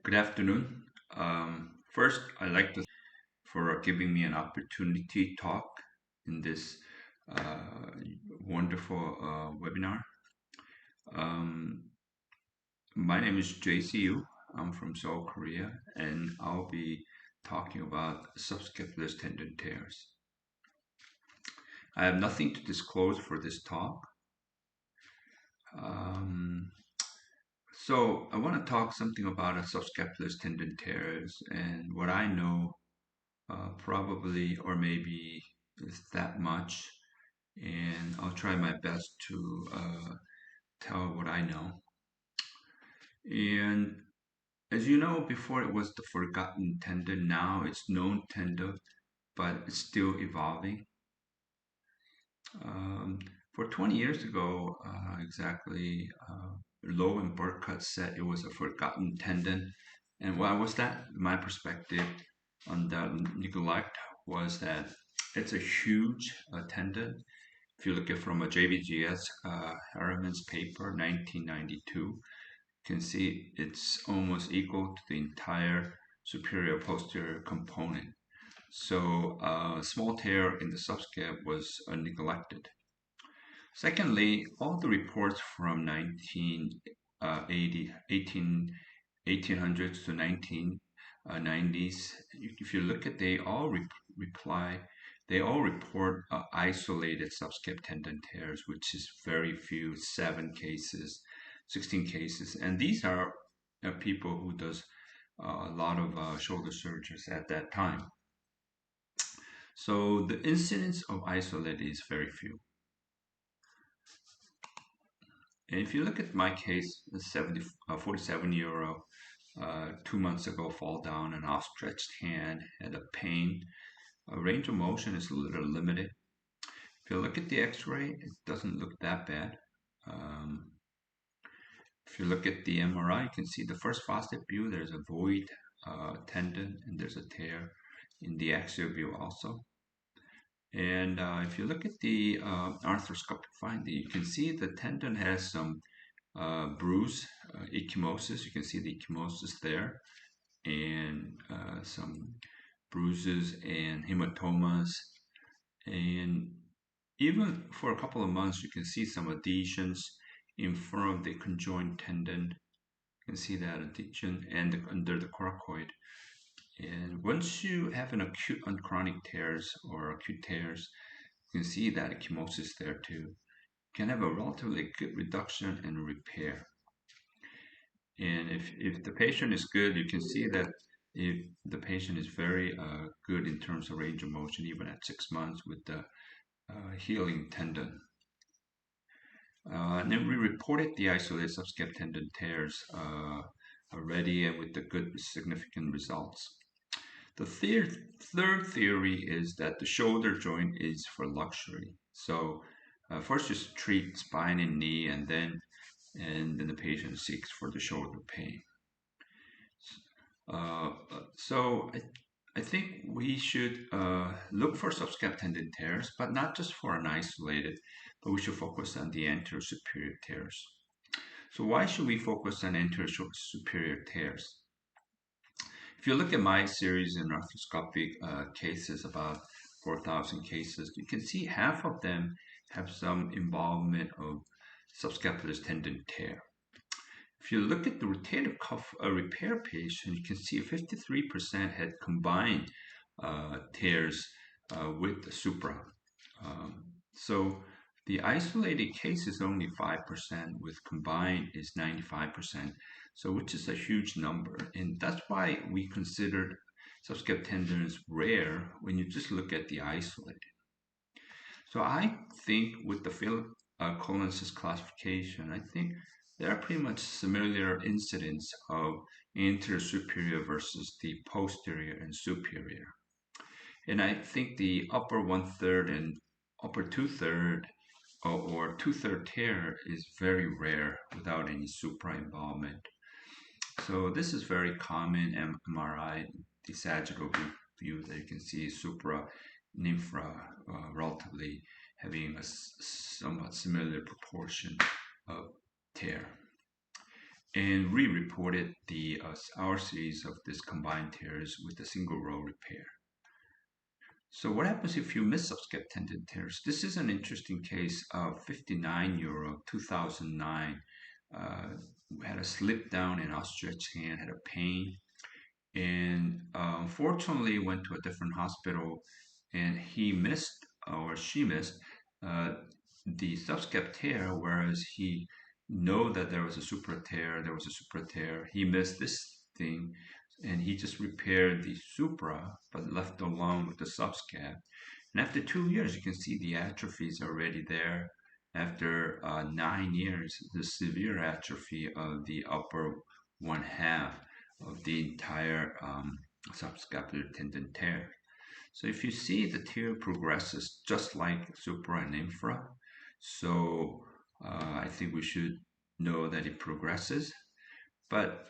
Good afternoon. First, I'd like to for giving me an opportunity to talk in this uh, wonderful webinar. Um, my name is JCU. I'm from Seoul, Korea, and I'll be talking about subscapularis tendon tears. I have nothing to disclose for this talk. Um, so I want to talk something about a subscapularis tendon tears and what I know probably or maybe is that much, and I'll try my best to tell what I know. And as you know, before it was the forgotten tendon, now it's known tendon, but it's still evolving. Um, for 20 years ago, exactly, Lowe and Burkett said it was a forgotten tendon. And why was that? My perspective on that neglect was that it's a huge tendon. If you look at from a JBGS Harriman's paper, 1992, you can see it's almost equal to the entire superior posterior component. So small tear in the subscap was neglected. Secondly, all the reports from 1980, 1800s to 1990s, if you look at, they all report isolated subscap tendon tears, which is very few, 7 cases, 16 cases, and these are people who does a lot of shoulder surgeries at that time. So the incidence of isolated is very few. And if you look at my case, a 47-year-old, 2 months ago, fall down, an outstretched hand, had a pain. Range of motion is a little limited. If you look at the x-ray, it doesn't look that bad. Um, if you look at the MRI, you can see the first faucet view, there's a void tendon and there's a tear in the axial view also. And if you look at the arthroscopic finding, you can see the tendon has some bruise, ecchymosis. You can see the ecchymosis there, and some bruises and hematomas. And even for a couple of months, you can see some adhesions in front of the conjoined tendon. You can see that adhesion and under the coracoid. And once you have an acute and chronic tears or acute tears, you can see that ecchymosis there too. You can have a relatively good reduction and repair. And if the patient is good, you can see that if the patient is very good in terms of range of motion, even at 6 months with the healing tendon. And then we reported the isolated subscap tendon tears already and with the good significant results. The third theory is that the shoulder joint is for luxury. So first just treat spine and knee, and then the patient seeks for the shoulder pain. So I think we should look for subscap tendon tears, but not just for an isolated, but we should focus on the anterior superior tears. So why should we focus on anterior superior tears? If you look at my series in arthroscopic cases, about 4,000 cases, you can see half of them have some involvement of subscapularis tendon tear. If you look at the rotator cuff repair patient, you can see 53% had combined tears with the supra. So the isolated case is only 5%, with combined is 95%, so which is a huge number. And that's why we considered subscap tendons rare when you just look at the isolated. So I think with the Philip Collins's classification, I think there are pretty much similar incidents of anterior superior versus the posterior and superior. And I think the upper 1/3 and upper 2/3 or 2/3 tear is very rare without any supra involvement. So this is very common MRI, the sagittal view that you can see supra and infra relatively having a somewhat similar proportion of tear. and re-reported our series of these combined tears with a single row repair. So what happens if you miss subscap tendon tears? This is an interesting case of 59-year-old, 2009, had a slip down and outstretched hand, had a pain, and unfortunately went to a different hospital, and he missed or she missed uh, the subscap tear, whereas he know that there was a supra tear, he missed this thing, and he just repaired the supra, but left alone with the subscap. And after 2 years, you can see the atrophy is already there. After 9 years, the severe atrophy of the upper one half of the entire subscapular tendon tear. So if you see the tear progresses just like supra and infra, so I think we should know that it progresses. But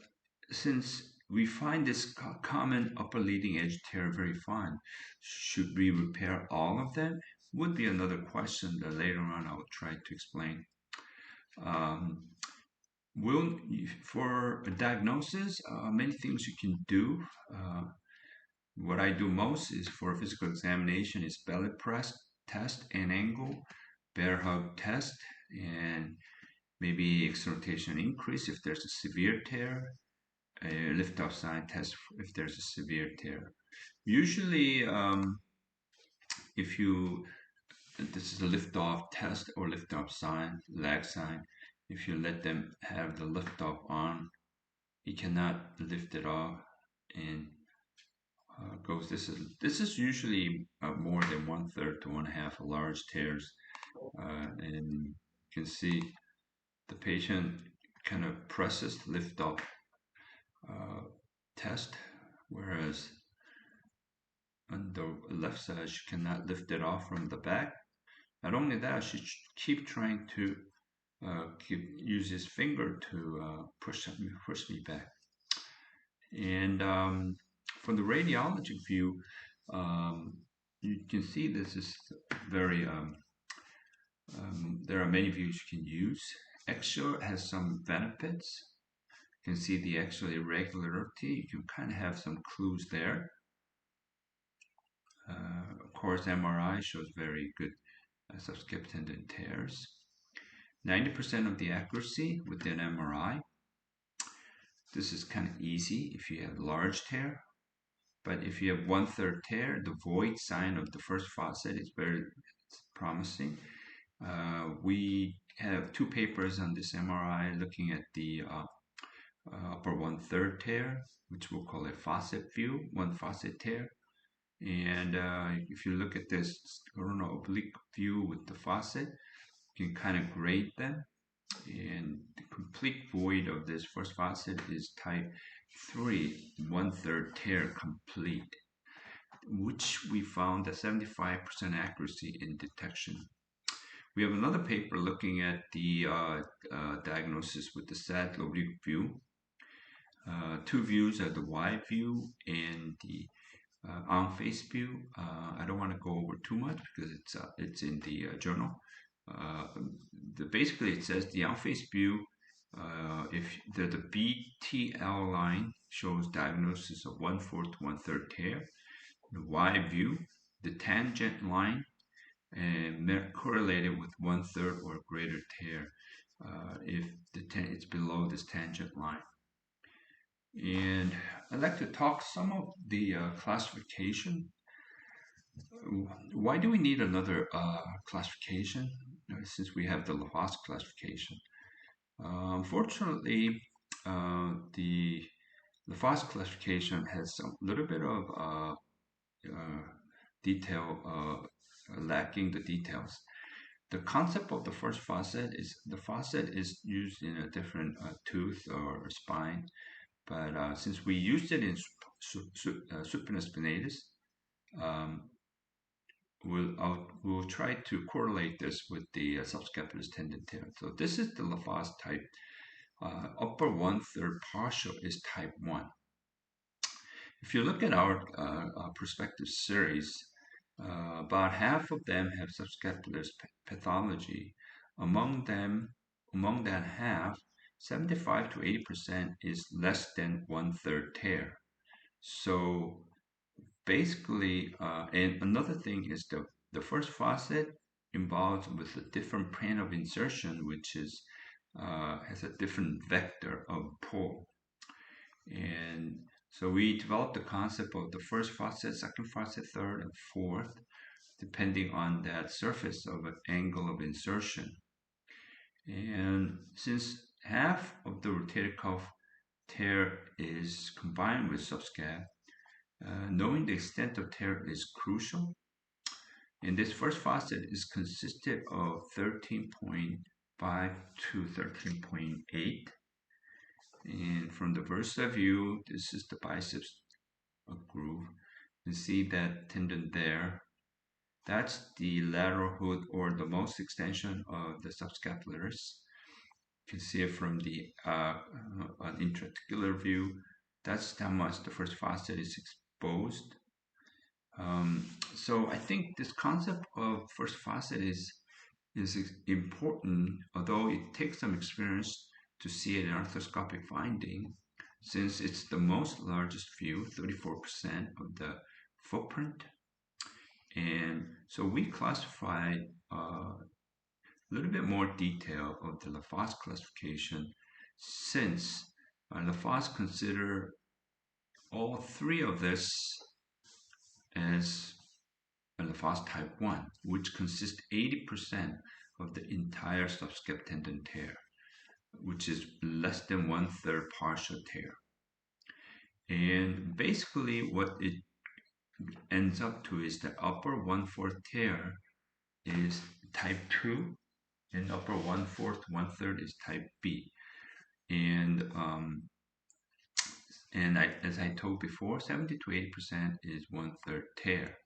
since we find this common upper leading edge tear very fine, should we repair all of them? Would be another question that later on I will try to explain. For a diagnosis, many things you can do. What I do most is for a physical examination is belly press test and angle, bear hug test, and maybe exertion increase if there's a severe tear, a lift off sign test if there's a severe tear. Usually, if you this is a lift off test or lift off sign, lag sign. If you let them have the lift off on, you cannot lift it off and goes. This is usually more than 1/3 to 1/2 large tears, and you can see the patient kind of presses lift off uh, test, whereas on the left side she cannot lift it off from the back. Not only that, she keep trying to use his finger to push me back. And from the radiologic view, you can see this is very. There are many views you can use. Axial has some benefits. You can see the axial irregularity. You can kind of have some clues there. Of course, MRI shows very good subscap tendon tears. 90% of the accuracy with an MRI. This is kind of easy if you have large tear, but if you have 1/3 tear, the void sign of the first faucet is very promising. We have 2 papers on this MRI looking at the upper 1/3 tear, which we'll call a faucet view, 1 faucet tear. And if you look at this coronal oblique view with the faucet, you can kind of grade them. And the complete void of this first faucet is type 3, 1/3 tear complete, which we found a 75% accuracy in detection. We have another paper looking at the diagnosis with the Sadler oblique view. 2 views are the wide view and the on-face view. I don't want to go over too much because it's in the journal. Basically, it says the on-face view, if the BTL line shows diagnosis of 1/4 to 1/3 tear, the Y view, the tangent line, and correlated with 1/3 or greater tear if it's below this tangent line. And I'd like to talk some of the classification. Why do we need another classification since we have the Lafosse classification? Unfortunately, the Lafosse classification has a little bit of detail, lacking the details. The concept of the first faucet is the faucet is used in a different tooth or spine, but since we used it in supinus spinatus, we'll try to correlate this with the subscapularis tendon tear. So this is the Lafosse type. Upper 1/3 partial is type 1. If you look at our prospective series, about half of them have subscapularis pathology. Among that half, 75 to 80% is less than 1/3 tear. So basically, and another thing is the first facet involved with a different plane of insertion, which is has a different vector of pull. And so we developed the concept of the first facet, second facet, third, and fourth, depending on that surface of an angle of insertion. And since half of the rotator cuff tear is combined with subscap, knowing the extent of tear is crucial. And this first facet is consisted of 13.5 to 13.8. And from the versa view, this is the biceps groove. You see that tendon there. That's the lateral hood or the most extension of the subscapularis. You can see it from the intraarticular view. That's how much the first facet is exposed. So I think this concept of first facet is important, although it takes some experience to see an arthroscopic finding, since it's the most largest view, 34% of the footprint. And so we classified a little bit more detail of the Lafosse classification, since Lafosse consider all three of this as a Lafosse type 1, which consists 80% of the entire subscap tendon tear, which is less than 1/3 partial tear. And basically what it ends up to is the upper 1/4 tear is type 2, and upper 1/4, 1/3 is type B. And as I told before, 70 to 80% is 1/3 tear.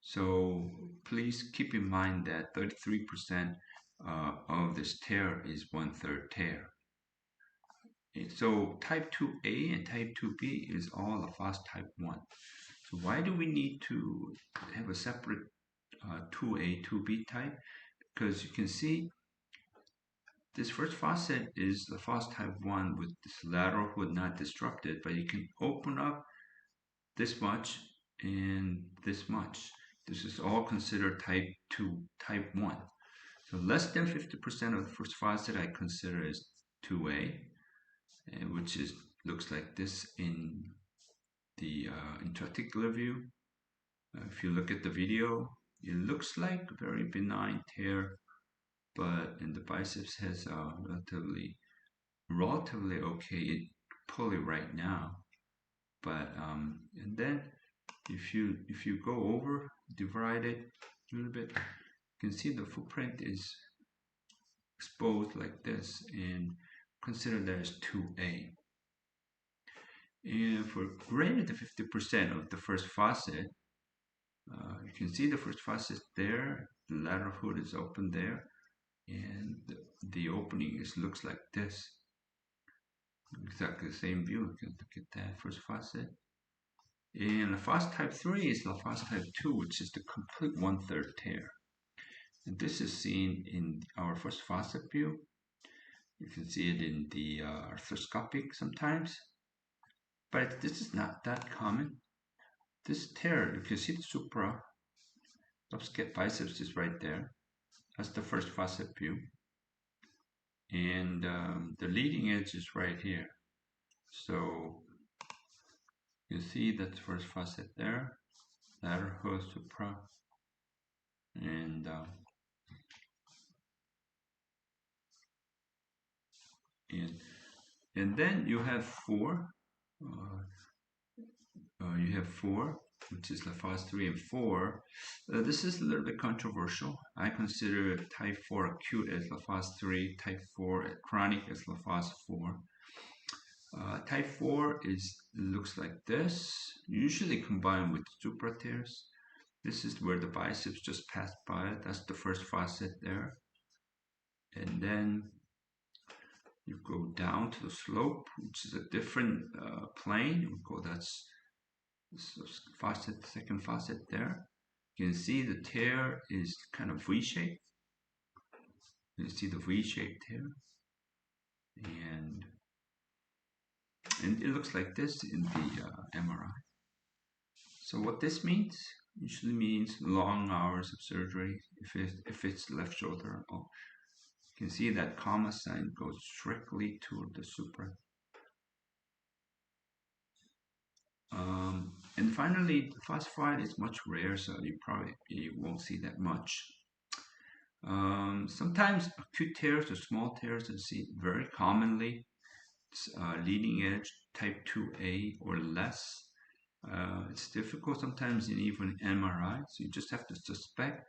So please keep in mind that 33% of this tear is 1/3 tear. And so type 2A and type 2B is all Lafosse type 1. So why do we need to have a separate 2A, 2B type? Because you can see this first facet is Lafosse type 1 with this lateral hood not disrupted, but you can open up this much and this much. This is all considered type 2, type 1. So less than 50% of the first facet I consider as 2A, which looks like this in the intraarticular view. If you look at the video, it looks like a very benign tear, but in the biceps has a relatively okay pulley right now. But and then if you go over, divide it a little bit, you can see the footprint is exposed like this, and consider that as 2A. And for greater than 50% of the first facet, you can see the first facet there, the lateral hood is open there, and the opening looks like this. Exactly the same view. You can look at that first facet. And Lafosse type 3 is Lafosse type 2, which is the complete 1/3 tear. And this is seen in our first facet view. You can see it in the arthroscopic sometimes, but this is not that common. This tear, you can see the supra subscap biceps is right there. That's the first facet view. And the leading edge is right here. So you see that first facet there, lateral hood, supra, and then you have four. You have 4, which is Lafosse 3 and 4. This is a little bit controversial. I consider type 4 acute as Lafosse 3, type 4 chronic as Lafosse 4. Type 4 looks like this, usually combined with supra tears. This is where the biceps just passed by. That's the first facet there. And then you go down to the slope, which is a different plane. That's facet, second facet there. You can see the tear is kind of V-shaped. You see the V-shaped tear. and it looks like this in the MRI. So what this means usually means long hours of surgery if it's left shoulder. Oh, you can see that comma sign goes strictly to the supra. And finally, the phosphide is much rare, so you won't see that much. Sometimes acute tears or small tears are seen very commonly. Leading edge type 2A or less. It's difficult sometimes in even MRI, so you just have to suspect,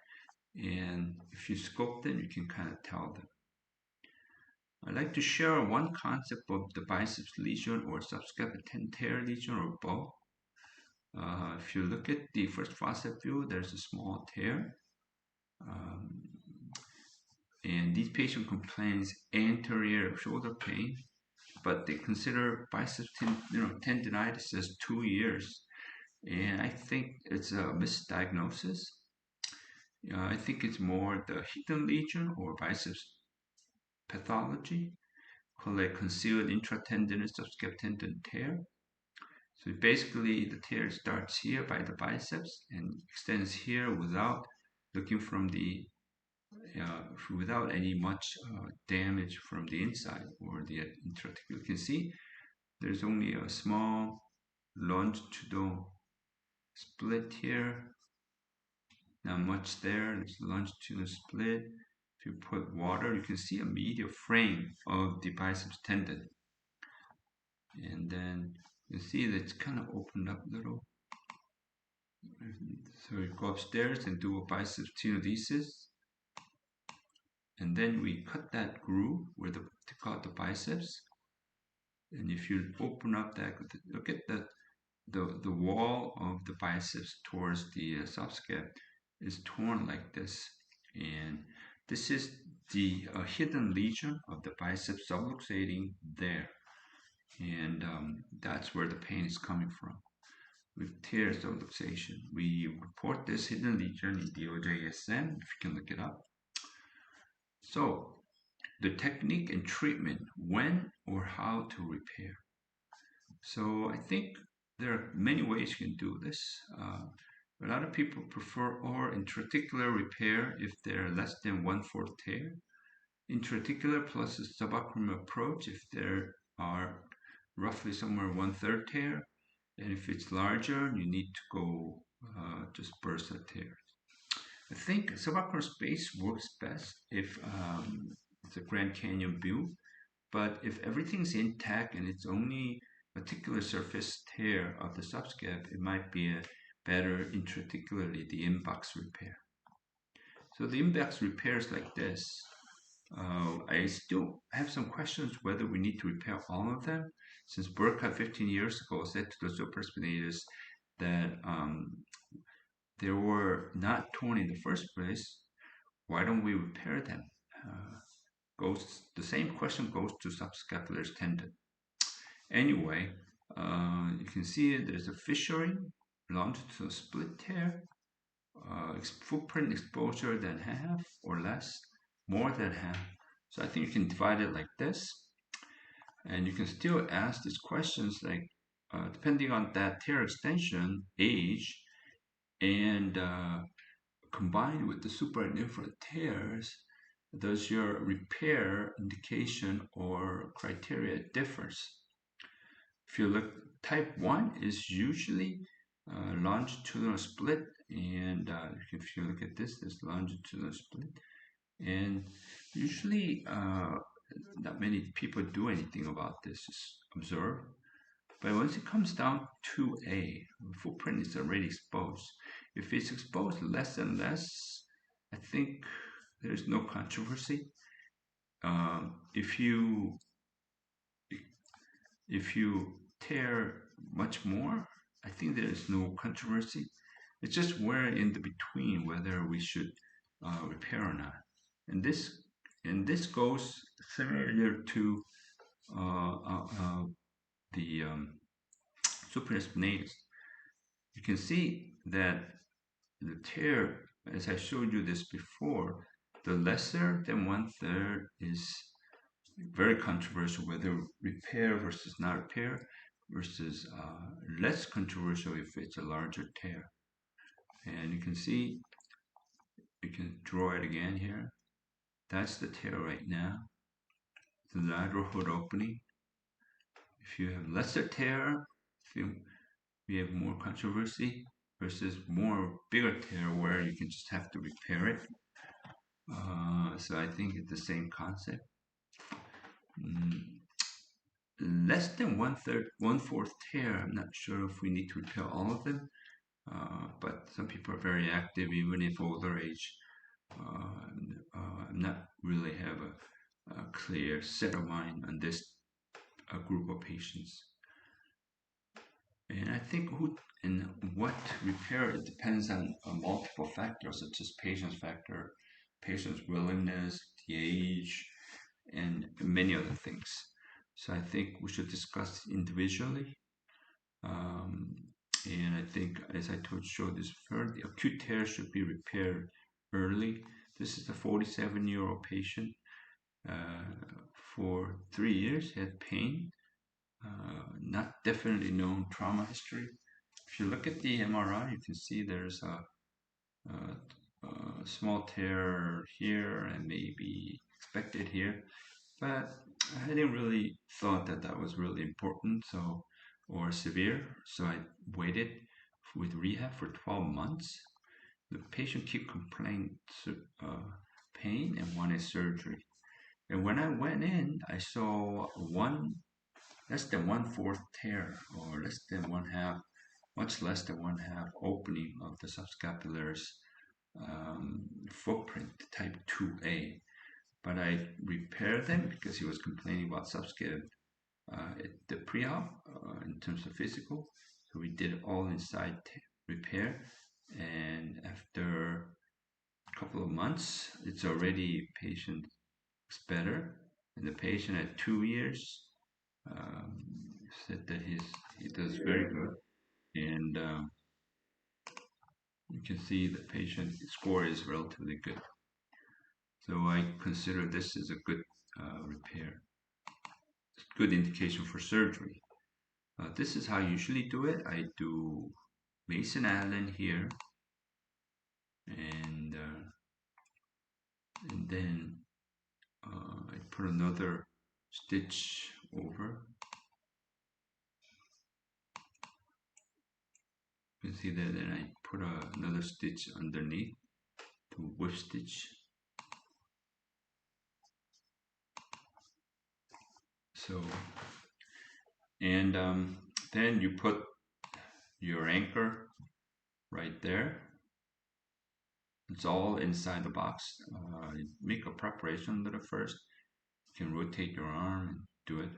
and if you scope them, you can kind of tell them. I'd like to share one concept of the biceps lesion or subscapular tear lesion or both. If you look at the first faucet view, there's a small tear. And these patient complains anterior shoulder pain, but they consider biceps tendinitis as 2 years. And I think it's a misdiagnosis. I think it's more the hidden lesion or biceps pathology, called a concealed intratendinous subscapular tear. So basically, the tear starts here by the biceps and extends here without looking from the without any much damage from the inside or the intrarticular. You can see there's only a small longitudinal split here. Not much there. There's a longitudinal split. If you put water, you can see a medial frame of the biceps tendon. And then you see that it's kind of opened up a little. So you go upstairs and do a biceps tenodesis. And then we cut that groove where they cut the biceps. And if you open up that, look at the wall of the biceps towards the subscap is torn like this. And this is the hidden lesion of the biceps subluxating there. And that's where the pain is coming from. With tear subluxation, we report this hidden lesion in the OJSM, if you can look it up. So, the technique and treatment, when or how to repair. So, I think there are many ways you can do this. A lot of people prefer or intrarticular repair if they're less than 1/4 tear. Intrarticular plus a subacromial approach if there are roughly somewhere 1/3 tear. And if it's larger, you need to go just bursa tears. I think subacromial space works best if it's a Grand Canyon view, but if everything's intact and it's only particular surface tear of the subscap, it might be a better intrarticularly the inbox repair. So the inbox repair is like this. I still have some questions whether we need to repair all of them, since Burkhardt 15 years ago said to the supraspinatus that they were not torn in the first place. Why don't we repair them? The same question goes to subscapularis tendon. Anyway, you can see there's a fissuring, longitudinal split tear, footprint exposure than half or less, more than half. So I think you can divide it like this, and you can still ask these questions like, depending on that tear extension, age, and combined with the supra and infra tears, does your repair indication or criteria differs? If you look, type 1 is usually longitudinal split, and if you look at this, there's longitudinal split, and usually not many people do anything about this, just observe. But once it comes down to A, footprint is already exposed. If it's exposed less and less, I think there's no controversy. If you tear much more, I think there is no controversy. It's just where in the between whether we should repair or not. And this goes similar to the supraspinatus. You can see that the tear, as I showed you this before, the lesser than 1/3 is very controversial whether repair versus not repair versus less controversial if it's a larger tear. And you can see, you can draw it again here. That's the tear right now, the lateral hood opening. If you have lesser tear, we have more controversy versus more bigger tear where you can just have to repair it. So I think it's the same concept. Less than 1/3, 1/4 tear, I'm not sure if we need to repair all of them, but some people are very active even if older age. I'm not really have a clear set of mind on this group of patients. And I think who and what repair, it depends on multiple factors such as patient's willingness, the age, and many other things. So I think we should discuss individually. And I think, as I showed this before, the acute tear should be repaired early. This is a 47-year-old patient. For 3 years, had pain, not definitely known trauma history. If you look at the MRI, you can see there's a small tear here and maybe expected here, but I didn't really thought that that was really important, so or severe, so I waited with rehab for 12 months. The patient kept complaining pain and wanted surgery. And when I went in, I saw less than 1/4 tear, or less than 1/2, much less than 1/2 opening of the subscapularis footprint, type 2A. But I repaired them because he was complaining about subscap at the pre-op in terms of physical. So we did all inside repair, and after a couple of months, it's already patient is better, and the patient at 2 years said that he does very good, and you can see the patient score is relatively good. So I consider this as a good repair, good indication for surgery. This is how I usually do it. I do Mason Allen here, and then I put another stitch over. You can see that, then I put another stitch underneath to whip stitch. So, and then you put your anchor right there. It's all inside the box. Make a preparation under the first. You can rotate your arm and do it.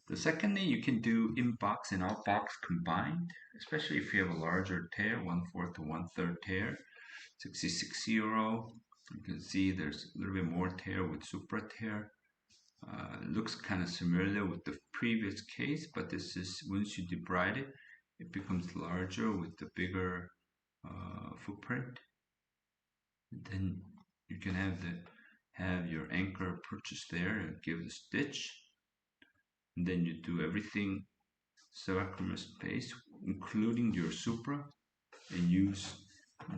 The second thing, you can do in-box and out-box combined, especially if you have a larger tear, 1/4 to 1/3 tear. 66-year-old, you can see there's a little bit more tear with supra tear. It looks kind of similar with the previous case, but this is, once you debride it, it becomes larger with the bigger footprint. Then you can have your anchor purchased there and give the stitch. And then you do everything subacromial space, including your supra, and use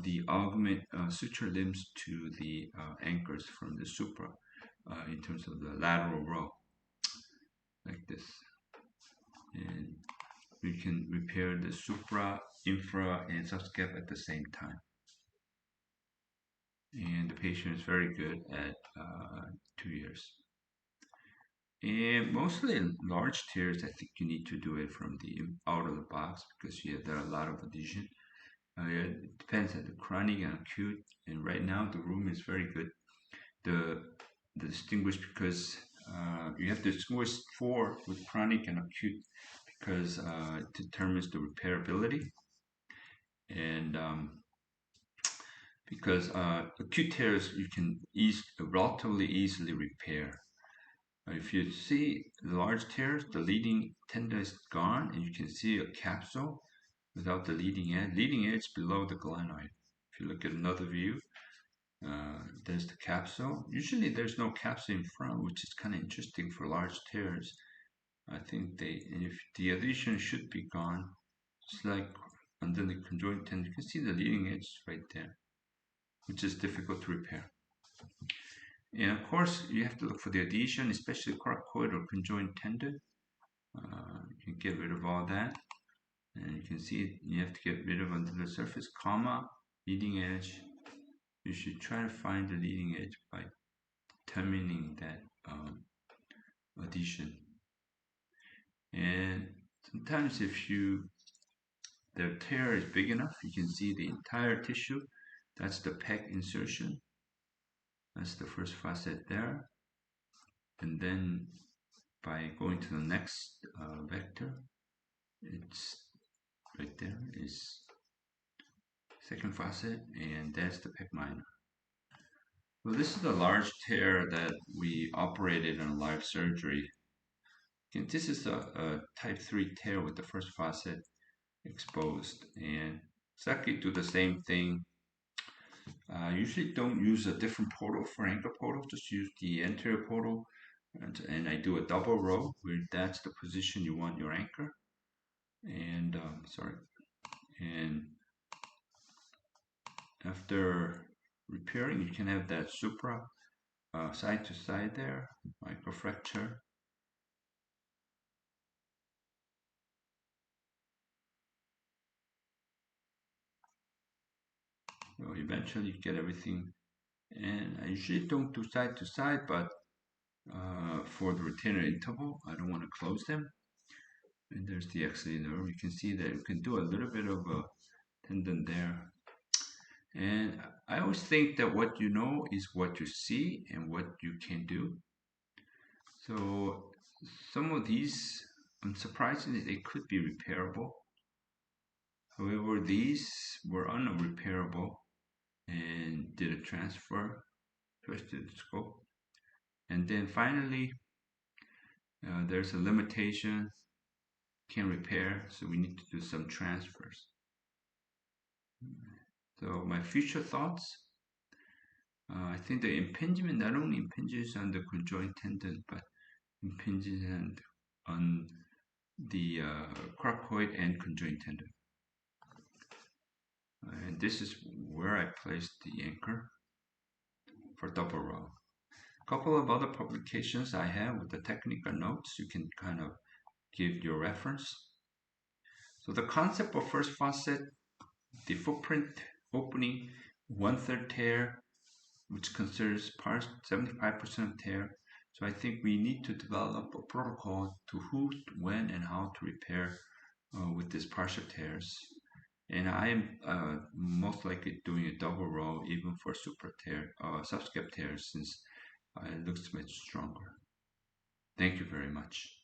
the augment suture limbs to the anchors from the supra in terms of the lateral row, like this. And we can repair the supra, infra, and subscap at the same time. And the patient is very good at 2 years. And mostly in large tears, I think you need to do it from the out of the box because there are a lot of adhesion. It depends on the chronic and acute, and right now the room is very good. The distinguish, because you have to distinguish for with chronic and acute because it determines the repairability, and because acute tears you can relatively easily repair. If you see the large tears, the leading tendon is gone, and you can see a capsule without the leading edge. Leading edge below the glenoid. If you look at another view, There's the capsule. Usually there's no capsule in front, which is kind of interesting for large tears. I think if the adhesion should be gone, it's like under the conjoint tendon, you can see the leading edge right there, which is difficult to repair. And of course, you have to look for the adhesion, especially coracoid or conjoint tendon. You can get rid of all that. And you can see you have to get rid of under the surface, comma, leading edge. You should try to find the leading edge by determining that adhesion. And sometimes if the tear is big enough, you can see the entire tissue. That's the pec insertion. That's the first facet there. And then by going to the next vector, it's right there is second facet, and that's the pec minor. So this is the large tear that we operated on live surgery. And this is a type 3 tear with the first facet exposed, and exactly do the same thing. Usually don't use a different portal for ankle portal, just use the anterior portal, and I do a double row where that's the position you want your anchor. And and after repairing, you can have that supra side to side there, microfracture. So eventually you get everything. And I usually don't do side to side, but for the retainer interval, I don't want to close them. And there's the axillary nerve. You can see that you can do a little bit of a tendon there. And I always think that what you know is what you see and what you can do. So some of these, unsurprisingly, they could be repairable. However, these were unrepairable and did a transfer, twisted the scope. And then finally, there's a limitation, can't repair, so we need to do some transfers. So my future thoughts, I think the impingement not only impinges on the conjoint tendon, but impinges on the coracoid and conjoint tendon. And this is where I placed the anchor for double row. A couple of other publications I have with the technical notes you can kind of give your reference. So the concept of first facet, the footprint opening, 1/3 tear, which considers part 75% of tear. So I think we need to develop a protocol to who, when, and how to repair with these partial tears. And I am most likely doing a double row even for super tear, subscap tears, since it looks much stronger. Thank you very much.